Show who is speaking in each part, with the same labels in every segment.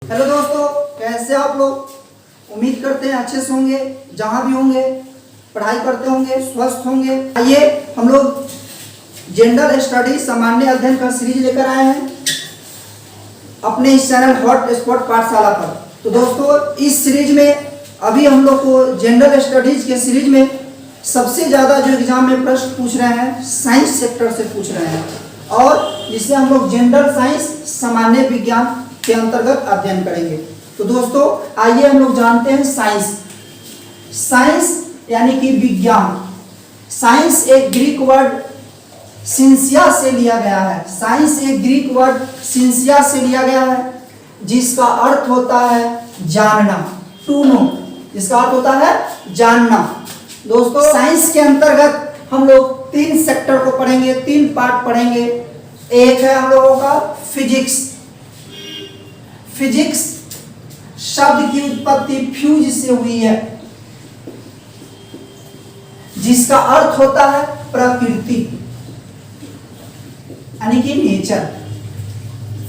Speaker 1: Hello दोस्तों, कैसे आप लोग? उम्मीद करते हैं अच्छे से होंगे, जहां भी होंगे पढ़ाई करते होंगे, स्वस्थ होंगे। आइए हम लोग जनरल स्टडीज सामान्य अध्ययन का सीरीज लेकर आए हैं अपने इस चैनल हॉट स्पॉट पाठशाला पर। तो दोस्तों, इस सीरीज में अभी हम लोग को जनरल स्टडीज के सीरीज में सबसे ज़्यादा जो एग्जाम में प्रश्न पूछ रहे हैं साइंस सेक्टर से पूछ रहे हैं, और जिसे हम लोग जनरल साइंस सामान्य विज्ञान के अंतर्गत अध्ययन करेंगे। तो दोस्तों, आइए हम लोग जानते हैं साइंस। साइंस यानी कि विज्ञान। साइंस एक ग्रीक वर्ड सिंसिया से लिया गया है। साइंस एक ग्रीक वर्ड सिंसिया से लिया गया है, जिसका अर्थ होता है जानना, टू नो। जिसका अर्थ होता है जानना। दोस्तों, साइंस के अंतर्गत हम लोग तीन सेक्टर को पढ़ेंगे, तीन पार्ट पढ़ेंगे। एक है हम लोगों का फिजिक्स। फिजिक्स शब्द की उत्पत्ति फ्यूज से हुई है, जिसका अर्थ होता है प्रकृति यानी कि नेचर।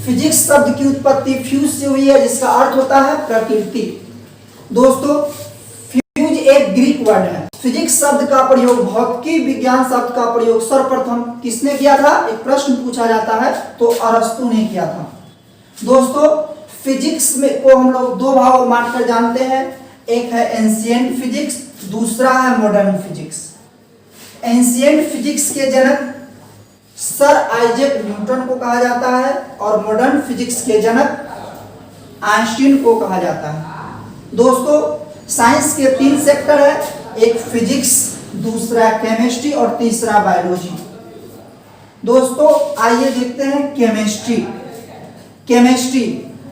Speaker 1: फिजिक्स शब्द की उत्पत्ति फ्यूज से हुई है, जिसका अर्थ होता है प्रकृति। दोस्तों, फ्यूज एक ग्रीक वर्ड है। फिजिक्स शब्द का प्रयोग, भौतिकी विज्ञान शब्द का प्रयोग सर्वप्रथम किसने किया था? एक प्रश्न पूछा जाता है तो अरस्तु ने किया था। दोस्तों, फिजिक्स में को हम लोग दो भागों में बांटकर जानते हैं। एक है एंशिएंट फिजिक्स, दूसरा है मॉडर्न फिजिक्स। एंशिएंट फिजिक्स के जनक सर आइजैक न्यूटन को कहा जाता है, और मॉडर्न फिजिक्स के जनक आइंस्टीन को कहा जाता है। दोस्तों, साइंस के तीन सेक्टर है, एक फिजिक्स, दूसरा केमिस्ट्री और तीसरा बायोलॉजी। दोस्तों, आइए देखते हैं केमिस्ट्री। केमिस्ट्री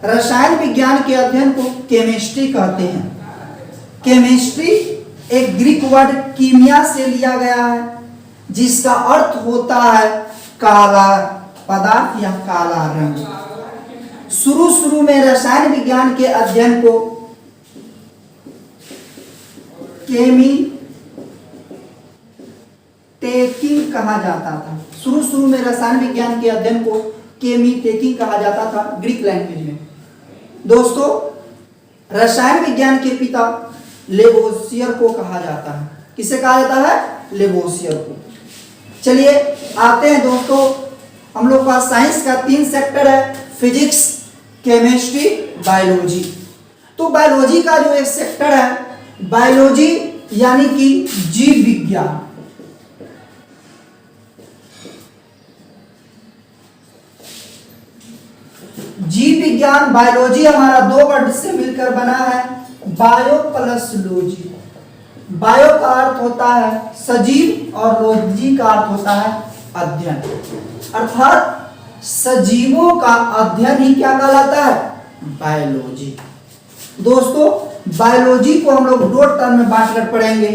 Speaker 1: रसायन विज्ञान के अध्ययन को केमिस्ट्री कहते हैं। केमिस्ट्री एक ग्रीक वर्ड कीमिया से लिया गया है, जिसका अर्थ होता है काला पदार्थ या काला रंग। शुरू में रसायन विज्ञान के अध्ययन को केमिटेकिंग कहा जाता था। शुरू में रसायन विज्ञान के अध्ययन को केमिटेकिंग कहा जाता था ग्रीक लैंग्वेज में। दोस्तों, रसायन विज्ञान के पिता लेवोसियर को कहा जाता है। किसे कहा जाता है? लेवोसियर को। चलिए आते हैं दोस्तों, हम लोग का साइंस का तीन सेक्टर है, फिजिक्स, केमिस्ट्री, बायोलॉजी। तो बायोलॉजी का जो एक सेक्टर है, बायोलॉजी यानी कि जीव विज्ञान। जीव विज्ञान बायोलॉजी हमारा दो वर्ड से मिलकर बना है, बायो प्लस लॉजी। बायो का अर्थ होता है सजीव और लॉजी का अर्थ होता है अध्ययन, अर्थात सजीवों का अध्ययन ही क्या कहलाता है? बायोलॉजी। दोस्तों, बायोलॉजी को हम लोग दो टर्म में बांटकर पढ़ेंगे,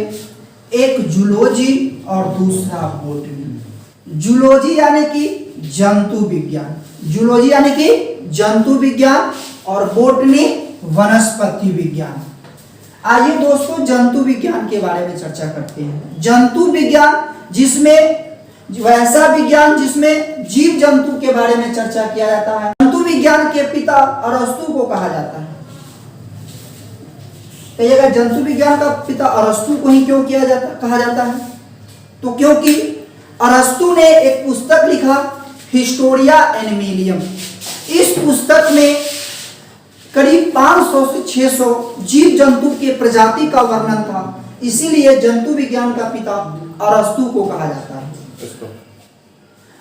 Speaker 1: एक जूलॉजी और दूसरा बॉटनी। जूलॉजी यानी कि जंतु विज्ञान, जूलॉजी यानी कि जंतु विज्ञान, और बॉटनी वनस्पति विज्ञान। आइए दोस्तों, जंतु विज्ञान के बारे में चर्चा करते हैं। जंतु विज्ञान जिसमें वैसा विज्ञान जिसमें जीव जंतु के बारे में चर्चा किया जाता है। जंतु विज्ञान के पिता अरस्तु को कहा जाता है। कहिएगा, जंतु विज्ञान का पिता अरस्तु को ही क्यों कहा जाता है? तो क्योंकि अरस्तु ने एक पुस्तक लिखा, हिस्टोरिया एनिमलियम। इस पुस्तक में करीब 500 से 600 जीव जंतु के प्रजाति का वर्णन था, इसीलिए जंतु विज्ञान का पिता अरस्तु को कहा जाता है।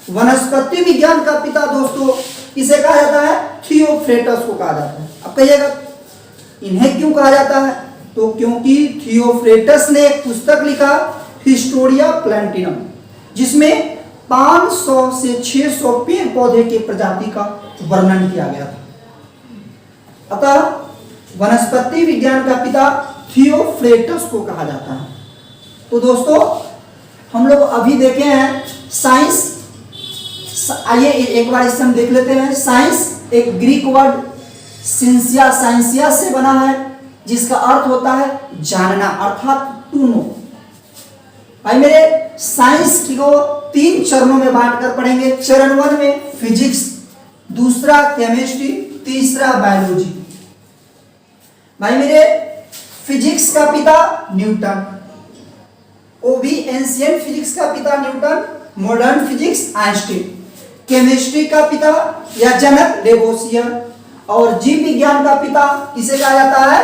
Speaker 1: वनस्पति विज्ञान का पिता दोस्तों किसे कहा जाता है? थियोफ्रेटस को कहा जाता है। अब कहिएगा, इन्हें क्यों कहा जाता है? तो क्योंकि थियोफ्रेटस ने एक पुस्तक लिखा, हिस्टोरिया प्लांटिनम, जिसमें 500 से 600 पेड़ पौधे के प्रजाति का वर्णन किया गया था। अतः वनस्पति विज्ञान का पिता थियोफ्रेटस को कहा जाता है। तो दोस्तों, हम लोग अभी देखे हैं साइंस। आइए एक बार इसे हम देख लेते हैं। साइंस एक ग्रीक वर्ड साइंसिया से बना है, जिसका अर्थ होता है जानना, अर्थात टू नो। भाई मेरे, साइंस को तीन चरणों में बांटकर पढ़ेंगे। चरण 1 में फिजिक्स, दूसरा केमिस्ट्री, तीसरा बायोलॉजी। भाई मेरे, फिजिक्स का पिता न्यूटन, वो भी एंशियंट फिजिक्स का पिता Newton, modern physics Einstein. Chemistry का पिता या जनक लेवोसियर, और जीव विज्ञान का पिता किसे कहा जाता है?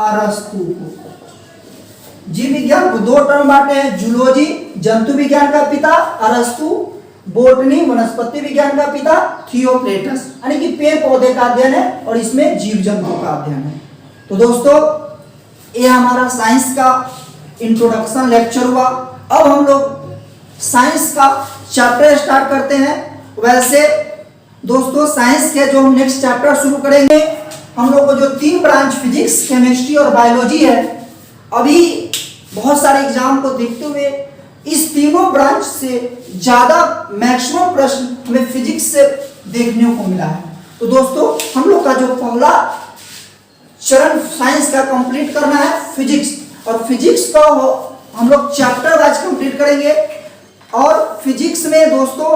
Speaker 1: अरस्तु को। जीव विज्ञान को दो टर्म बांटे हैं, जूलॉजी जंतु विज्ञान का पिता अरस्तु, बोटनी वनस्पति विज्ञान का पिता थियोक्रेटस, यानी कि पेड़ पौधे का अध्ययन है और इसमें जीव जंतु का अध्ययन है। तो दोस्तों ये हमारा साइंस का इंट्रोडक्शन लेक्चर हुआ। अब हम लोग साइंस का चैप्टर स्टार्ट करते हैं। वैसे दोस्तों साइंस के जो हम नेक्स्ट चैप्टर शुरू करेंगे, हम लोग को जो 3 ब्रांच फिजिक्स, केमिस्ट्री और बायोलॉजी है, अभी बहुत सारे एग्जाम को देखते हुए इस तीनों ब्रांच से ज्यादा मैक्सिमम प्रश्न हमें फिजिक्स से देखने को मिला है। तो दोस्तों हम लोग का जो पहला चरण साइंस का कंप्लीट करना है फिजिक्स, और फिजिक्स का हम लोग चैप्टर वाइज कंप्लीट करेंगे। और फिजिक्स में दोस्तों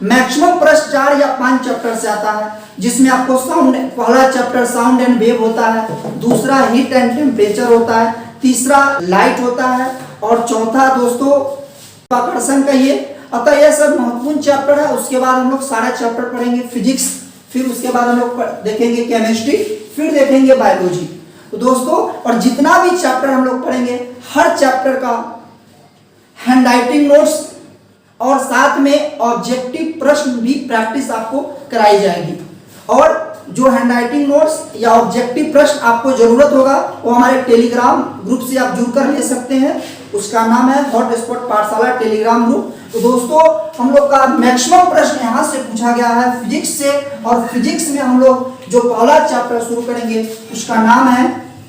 Speaker 1: मैक्सिमम प्रश्न 4 या 5 चैप्टर से आता है, जिसमें आपको साउंड, पहला चैप्टर साउंड एंड वेव होता है, दूसरा हीट एंड टेम्परेचर होता है, तीसरा लाइट होता है, और चौथा दोस्तों आकर्षण का ये। अतः यह सब महत्वपूर्ण चैप्टर है। उसके बाद हम लोग सारा चैप्टर पढ़ेंगे फिजिक्स, फिर उसके बाद हम लोग देखेंगे केमिस्ट्री, फिर देखेंगे बायोलॉजी। तो दोस्तों और जितना भी चैप्टर हम लोग पढ़ेंगे, हर चैप्टर का हैंडराइटिंग नोट्स और साथ में ऑब्जेक्टिव प्रश्न भी प्रैक्टिस आपको कराई जाएगी। और जो हैंडराइटिंग नोट्स या ऑब्जेक्टिव प्रश्न आपको जरूरत होगा, वो हमारे टेलीग्राम ग्रुप से आप जुड़कर ले सकते हैं। उसका नाम है हॉटस्पॉट पाठशाला टेलीग्राम ग्रुप। तो दोस्तों हम लोग का मैक्सिमम प्रश्न यहाँ से पूछा गया है फिजिक्स से, और फिजिक्स में हम लोग जो पहला चैप्टर शुरू करेंगे उसका नाम है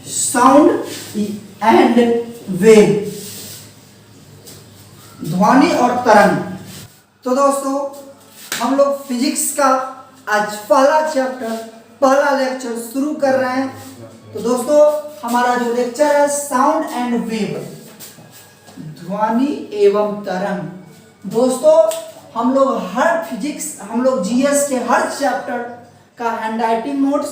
Speaker 1: साउंड एंड वेव, ध्वनि और तरंग। तो दोस्तों हम लोग फिजिक्स का आज पहला चैप्टर, पहला लेक्चर शुरू कर रहे हैं। तो दोस्तों हमारा जो लेक्चर है साउंड एंड वेव, ध्वनि एवं तरंग। दोस्तों हम लोग हर फिजिक्स, हम लोग जीएस के हर चैप्टर का हैंडराइटिंग नोट्स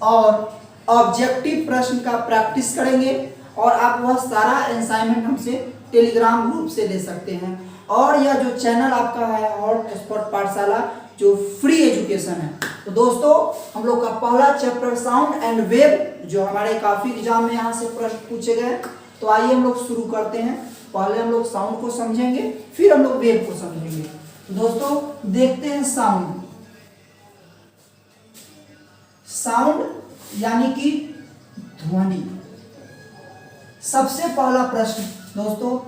Speaker 1: और ऑब्जेक्टिव प्रश्न का प्रैक्टिस करेंगे, और आप वह सारा असाइनमेंट हमसे टेलीग्राम ग्रुप से ले सकते हैं। और यह जो चैनल आपका है हॉटस्पॉट पाठशाला, जो फ्री एजुकेशन है। तो दोस्तों हम लोग का पहला चैप्टर साउंड एंड वेव, जो हमारे काफी एग्जाम में यहाँ से प्रश्न पूछे गए। तो आइए हम लोग शुरू करते हैं। पहले हम लोग साउंड को समझेंगे, फिर हम लोग वेव को समझेंगे। तो दोस्तों देखते हैं साउंड। साउंड यानी कि ध्वनि। सबसे पहला प्रश्न दोस्तों,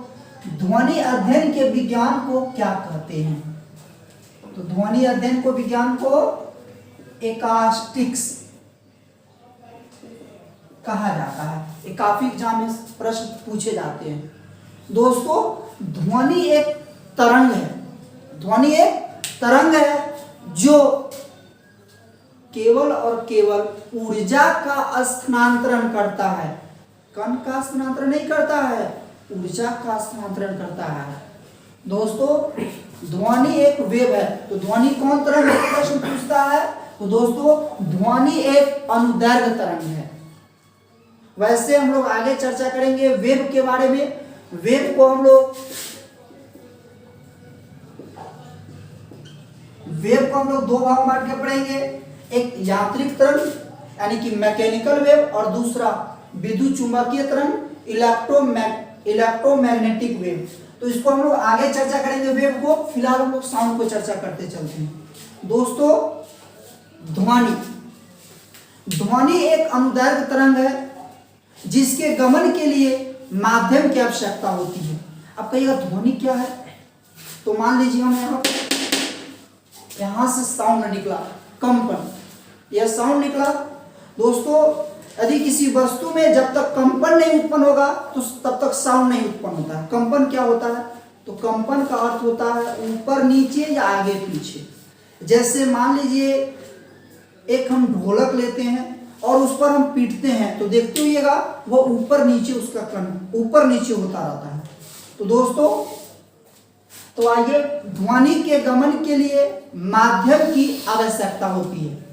Speaker 1: ध्वनि अध्ययन के विज्ञान को क्या कहते हैं? तो ध्वनि अध्ययन को विज्ञान को एकॉस्टिक्स कहा जाता है। ये काफी एग्जाम में प्रश्न पूछे जाते हैं। दोस्तों ध्वनि एक तरंग है, ध्वनि एक तरंग है जो केवल और केवल ऊर्जा का स्थानांतरण करता है। कण का स्थानांतरण नहीं करता है, ऊर्जा का स्थानांतरण करता है। दोस्तों ध्वनि एक वेव है। तो ध्वनि कौन तरंग है प्रश्न पूछता है? तो दोस्तों ध्वनि एक अनुदैर्घ्य तरंग है। वैसे हम लोग आगे चर्चा करेंगे वेव के बारे में। वेव को हम लोग दो भाग बांट के पढ़ेंगे, एक यांत्रिक तरंग यानी कि मैकेनिकल वेव, और दूसरा विद्युत चुंबकीय तरंग इलेक्ट्रोमैग्नेटिक वेव। तो इसको हम लोग आगे चर्चा करेंगे वेव को। फिलहाल हम लोग साउंड को चर्चा करते चलते हैं। दोस्तों ध्वनि एक अनुदैर्घ्य तरंग है जिसके गमन के लिए माध्यम की आवश्यकता होती है। अब कहिएगा ध्वनि क्या है? तो मान लीजिए हम यहां से साउंड निकला, कंपन, यह साउंड निकला। दोस्तों यदि किसी वस्तु में जब तक कंपन नहीं उत्पन्न होगा तो तब तक साउंड नहीं उत्पन्न होता है। कंपन क्या होता है? तो कंपन का अर्थ होता है ऊपर नीचे या आगे पीछे। जैसे मान लीजिए एक हम ढोलक लेते हैं और उस पर हम पीटते हैं, तो देखते होइएगा वो ऊपर नीचे, उसका कण ऊपर नीचे होता रहता है। तो दोस्तों तो आइए, ध्वनि के गमन के लिए माध्यम की आवश्यकता होती है।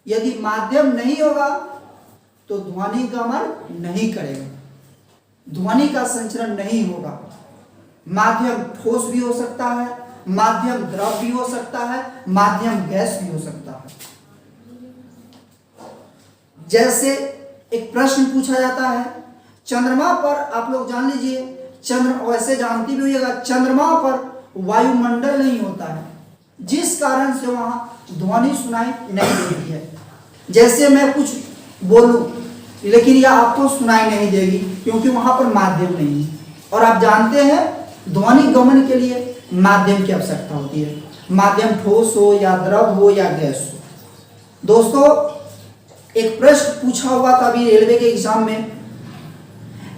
Speaker 1: यदि माध्यम नहीं होगा तो ध्वनि गमन नहीं करेगा, ध्वनि का संचरण नहीं होगा। माध्यम ठोस भी हो सकता है, माध्यम द्रव भी हो सकता है, माध्यम गैस भी हो सकता है। जैसे एक प्रश्न पूछा जाता है, चंद्रमा पर, आप लोग जान लीजिए, वैसे जानती भी होइएगा, चंद्रमा पर वायुमंडल नहीं होता है, जिस कारण से वहां ध्वनि सुनाई नहीं देती है। जैसे मैं कुछ बोलूं लेकिन यह आपको सुनाई नहीं देगी क्योंकि वहां पर माध्यम नहीं है। और आप जानते हैं ध्वनि गमन के लिए माध्यम की आवश्यकता होती है, माध्यम ठोस हो या द्रव हो या गैस हो। दोस्तों, एक प्रश्न पूछा हुआ था अभी रेलवे के एग्जाम में,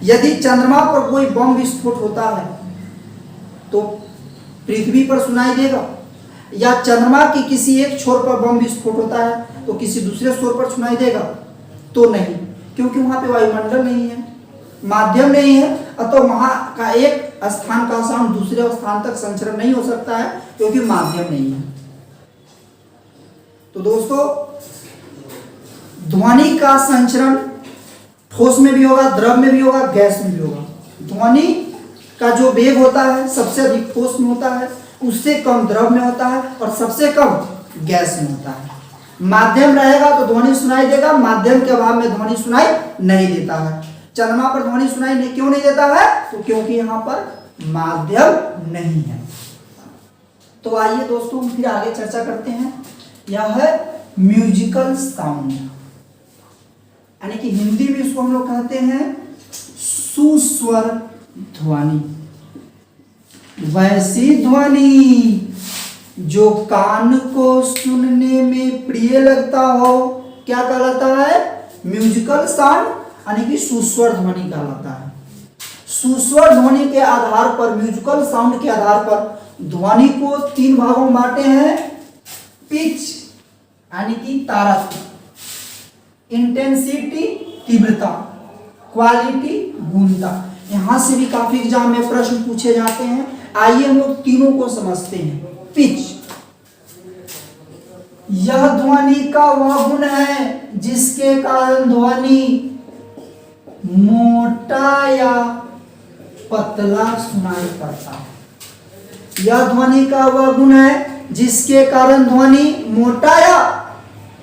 Speaker 1: यदि चंद्रमा पर कोई बम विस्फोट होता है तो पृथ्वी पर सुनाई देगा, या चंद्रमा की किसी एक छोर पर बम विस्फोट होता है तो किसी दूसरे छोर पर सुनाई देगा? तो नहीं, क्योंकि वहां पे वायुमंडल नहीं है, माध्यम नहीं है, अतः वहां का एक स्थान का साउंड दूसरे स्थान तक संचरण नहीं हो सकता है क्योंकि माध्यम नहीं है। तो दोस्तों, ध्वनि का संचरण ठोस में भी होगा, द्रव में भी होगा, गैस में भी होगा। ध्वनि का जो वेग होता है सबसे अधिक ठोस में होता है, उससे कम द्रव में होता है और सबसे कम गैस में होता है। माध्यम रहेगा तो ध्वनि सुनाई देगा, माध्यम के अभाव में ध्वनि सुनाई नहीं देता है। चंद्रमा पर ध्वनि सुनाई क्यों नहीं देता है? तो क्योंकि यहाँ पर माध्यम नहीं है। तो आइए दोस्तों हम फिर आगे चर्चा करते हैं। यह है म्यूजिकल साउंड, यानी कि हिंदी में इसको हम लोग कहते हैं सुस्वर ध्वनि। वैसी ध्वनि जो कान को सुनने में प्रिय लगता हो, क्या कहलाता है? म्यूजिकल साउंड, यानी कि सुस्वर ध्वनि कहलाता है। सुस्वर ध्वनि के आधार पर, म्यूजिकल साउंड के आधार पर ध्वनि को 3 भागों में बांटे हैं। पिच यानी कि तारत्म्य, इंटेंसिटी तीव्रता, क्वालिटी गुणता। यहां से भी काफी एग्जाम में प्रश्न पूछे जाते हैं। आइए हम लोग तीनों को समझते हैं। पिच, यह ध्वनि का वह गुण है जिसके कारण ध्वनि मोटा या पतला सुनाई पड़ता है। यह ध्वनि का वह गुण है जिसके कारण ध्वनि मोटा या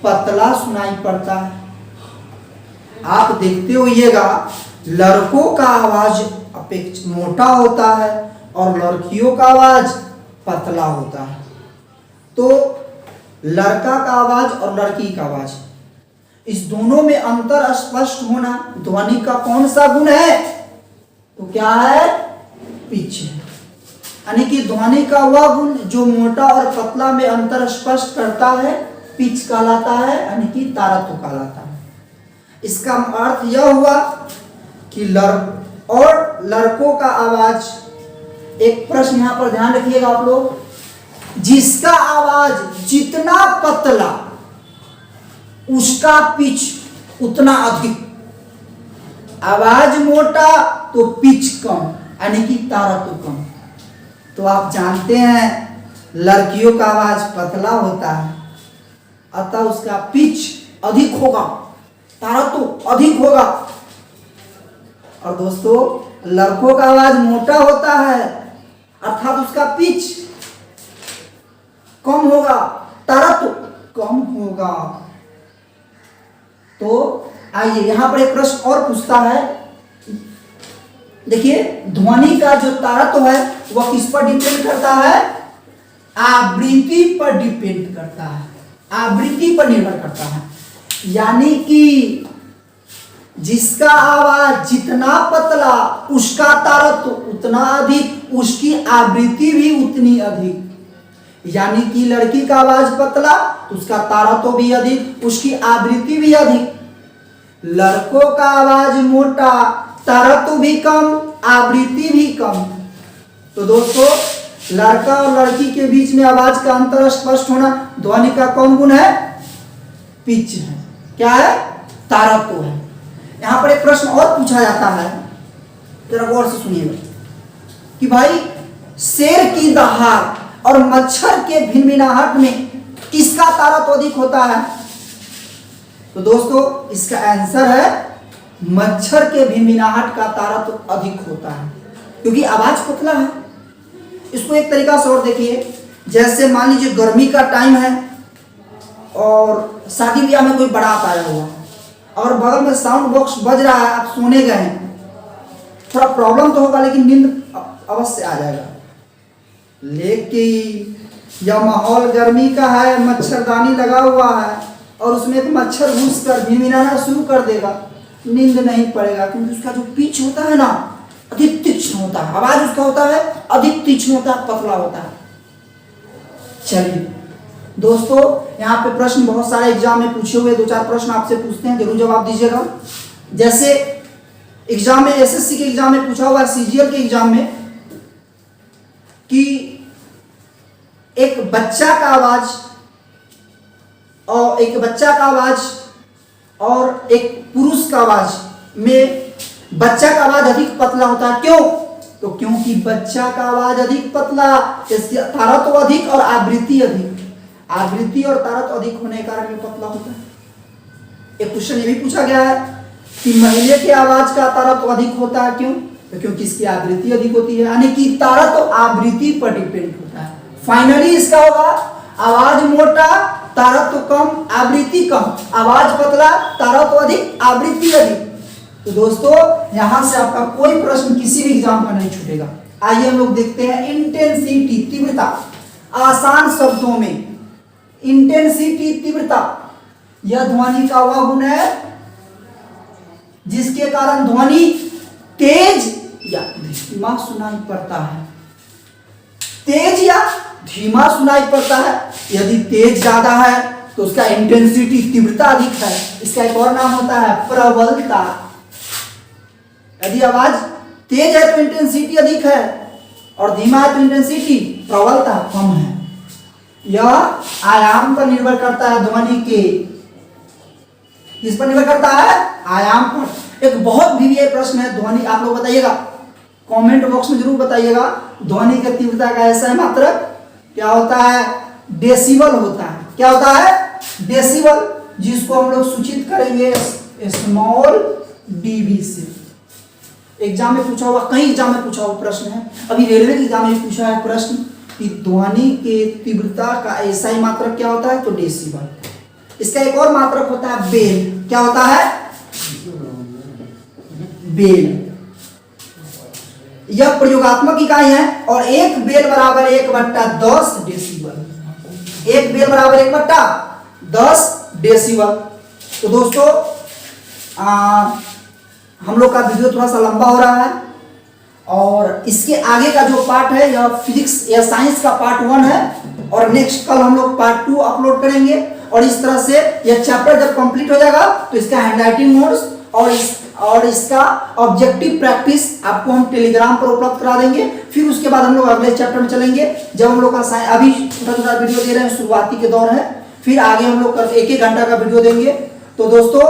Speaker 1: पतला सुनाई पड़ता है। आप देखते होइएगा, लड़कों का आवाज अपेक्षा मोटा होता है और लड़कियों का आवाज पतला होता है। तो लड़का का आवाज और लड़की का आवाज, इस दोनों में अंतर स्पष्ट होना ध्वनि का कौन सा गुण है? तो क्या है? पिच है। यानी कि ध्वनि का वह गुण जो मोटा और पतला में अंतर स्पष्ट करता है, पिच कहलाता है, यानी कि तारत्म्य कहलाता है। इसका अर्थ यह हुआ कि लड़कों का आवाज, एक प्रश्न यहां पर ध्यान रखिएगा आप लोग, जिसका आवाज जितना पतला उसका पिच उतना अधिक, आवाज मोटा तो पिच कम, यानी कि तारत्म्य कम। तो आप जानते हैं लड़कियों का आवाज पतला होता है, अतः उसका पिच अधिक होगा, तारत्म्य अधिक होगा। और दोस्तों, लड़कों का आवाज मोटा होता है अर्थात उसका पिच कम होगा, तारत्म्य कम होगा। तो आइए यहां पर एक प्रश्न और पूछता है। देखिए, ध्वनि का जो तारत्म्य है वह किस पर डिपेंड करता है? आवृत्ति पर डिपेंड करता है, आवृत्ति पर निर्भर करता है। यानी कि जिसका आवाज जितना पतला उसका तारत्म्य उतना अधिक, उसकी आवृत्ति भी उतनी अधिक। यानी कि लड़की का आवाज पतला तो उसका तारत्म्य भी अधिक, उसकी आवृत्ति भी अधिक। लड़कों का आवाज मोटा, तारत्म्य भी कम, आवृत्ति भी कम। तो दोस्तों, लड़का और लड़की के बीच में आवाज का अंतर स्पष्ट होना ध्वनि का कौन गुण है? पिच है। क्या है? तारत्म्य है। यहां पर एक प्रश्न और पूछा जाता है, जरा गौर से सुनिएगा कि भाई शेर की दहाड़ और मच्छर के भिनभिनाहट में किसका तारत्म्य अधिक होता है? तो दोस्तों इसका आंसर है मच्छर के भिनभिनाहट का तारा तो अधिक होता है, क्योंकि आवाज पतला है। इसको एक तरीका से और देखिए, जैसे मान लीजिए गर्मी का टाइम है और शादी ब्याह में कोई बारात आया हुआ और बगल में साउंड बॉक्स बज रहा है, आप सोने गए हैं, थोड़ा प्रॉब्लम तो होगा लेकिन नींद अवश्य आ जाएगा। लेकिन यह माहौल गर्मी का है, मच्छरदानी लगा हुआ है और उसमें एक मच्छर घुस कर भिनभिनाना शुरू कर देगा, नींद नहीं पड़ेगा, क्योंकि उसका जो पिच होता है ना अधिक तीक्ष्ण होता है, आवाज उसका होता है अधिक तीक्ष्ण होता है, पतला होता है। चलिए दोस्तों, यहाँ पे प्रश्न बहुत सारे एग्जाम में पूछे हुए, 2-4 प्रश्न आपसे पूछते हैं, जरूर जवाब दीजिएगा। जैसे एग्जाम में एसएससी के एग्जाम में पूछा हुआ है, सीजीएल के एग्जाम में, कि एक बच्चा का आवाज और एक पुरुष का आवाज में बच्चा का आवाज अधिक पतला होता है। क्यों? तो क्योंकि बच्चा का आवाज अधिक पतला, इसकी तारत अधिक और आवृत्ति अधिक, आवृत्ति और तारत अधिक होने के कारण ये पतला होता है। एक क्वेश्चन ये भी पूछा गया है कि महिला की आवाज का तारत अधिक होता है, क्यों? तो क्योंकि इसकी आवृत्ति अधिक होती है, यानी कि तारत तो आवृत्ति पर डिपेंड होता है। फाइनली इसका होगा आवाज मोटा, तारत तो कम, आवृत्ति कम, आवाज पतला, तारत तो अधिक, आवृत्ति अधिक। तो दोस्तों यहां से आपका कोई प्रश्न किसी भी एग्जाम का नहीं छूटेगा। आइए हम लोग देखते हैं इंटेंसिटी, तीव्रता। आसान शब्दों में इंटेंसिटी, तीव्रता, यह ध्वनि का वह गुण है जिसके कारण ध्वनि तेज या धीमा सुनाई पड़ता है। तेज या धीमा सुनाई पड़ता है। यदि तेज ज्यादा है तो उसका इंटेंसिटी, तीव्रता अधिक है। इसका एक और नाम होता है प्रबलता। यदि आवाज तेज है तो इंटेंसिटी अधिक है और धीमा है तो इंटेंसिटी, प्रबलता कम है। यह आयाम पर निर्भर करता है, ध्वनि के किस पर निर्भर करता है? आयाम पर। एक बहुत भी प्रश्न है, ध्वनि आप लोग बताइएगा, कमेंट बॉक्स में जरूर बताइएगा, ध्वनि की तीव्रता का ऐसा है मात्रक क्या होता है? डेसिबल होता है। क्या होता है? डेसिबल, जिसको हम लोग सूचित करेंगे स्मॉल डीबी से। एग्जाम में पूछा हुआ, कई एग्जाम में पूछा हुआ प्रश्न है। अभी रेलवे के एग्जाम में पूछा है प्रश्न कि ध्वनि के तीव्रता का ऐसा ही मात्रक क्या होता है? तो डेसिबल। इसका एक और मात्रक होता है बेल। क्या होता है? बेल। यह प्रयोगात्मक इकाई है और एक बेल बराबर 1/10 डेसिबल। एक बेल बराबर 1/10 डेसिबल। तो दोस्तों हम लोग का वीडियो थोड़ा सा लंबा हो रहा है और इसके आगे का जो पार्ट है यह फिजिक्स या साइंस का पार्ट 1 है और नेक्स्ट कल हम लोग पार्ट 2 अपलोड करेंगे। और इस तरह से यह चैप्टर जब कंप्लीट हो जाएगा तो इसका हैंडराइटिंग नोट्स और इसका ऑब्जेक्टिव प्रैक्टिस आपको हम टेलीग्राम पर उपलब्ध करा देंगे। फिर उसके बाद हम लोग अगले चैप्टर में चलेंगे, जब हम लोग का अभी छोटा-छोटा वीडियो दे रहे हैं, शुरुआती के दौर है, फिर आगे हम लोग 1-1 घंटा का वीडियो देंगे। तो दोस्तों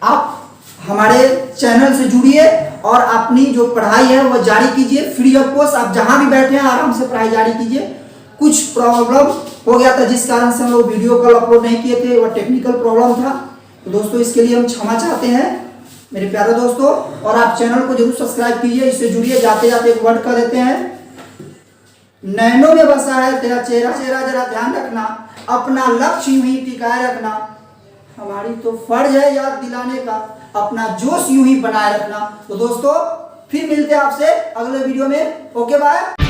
Speaker 1: आप हमारे चैनल से जुड़िए और अपनी जो पढ़ाई है वह जारी कीजिए, फ्री ऑफ कॉस्ट। आप जहां भी बैठे हैं आराम से पढ़ाई जारी कीजिए। कुछ प्रॉब्लम हो गया था जिस कारण से हम लोग वीडियो कल अपलोड नहीं किए थे, वह टेक्निकल प्रॉब्लम था। तो दोस्तों इसके लिए हम क्षमा चाहते हैं मेरे प्यारे दोस्तों, और आप चैनल को जरूर सब्सक्राइब कीजिए, इससे जुड़िए। जाते जाते एक वर्ड कर देते हैं, नैनों में बसा है तेरा चेहरा, जरा ध्यान रखना, अपना लक्ष्य यूं ही टिकाए रखना, हमारी तो फर्ज है याद दिलाने का, अपना जोश यूं ही बनाए रखना। तो दोस्तों फिर मिलते हैं आपसे अगले वीडियो में। Okay bye.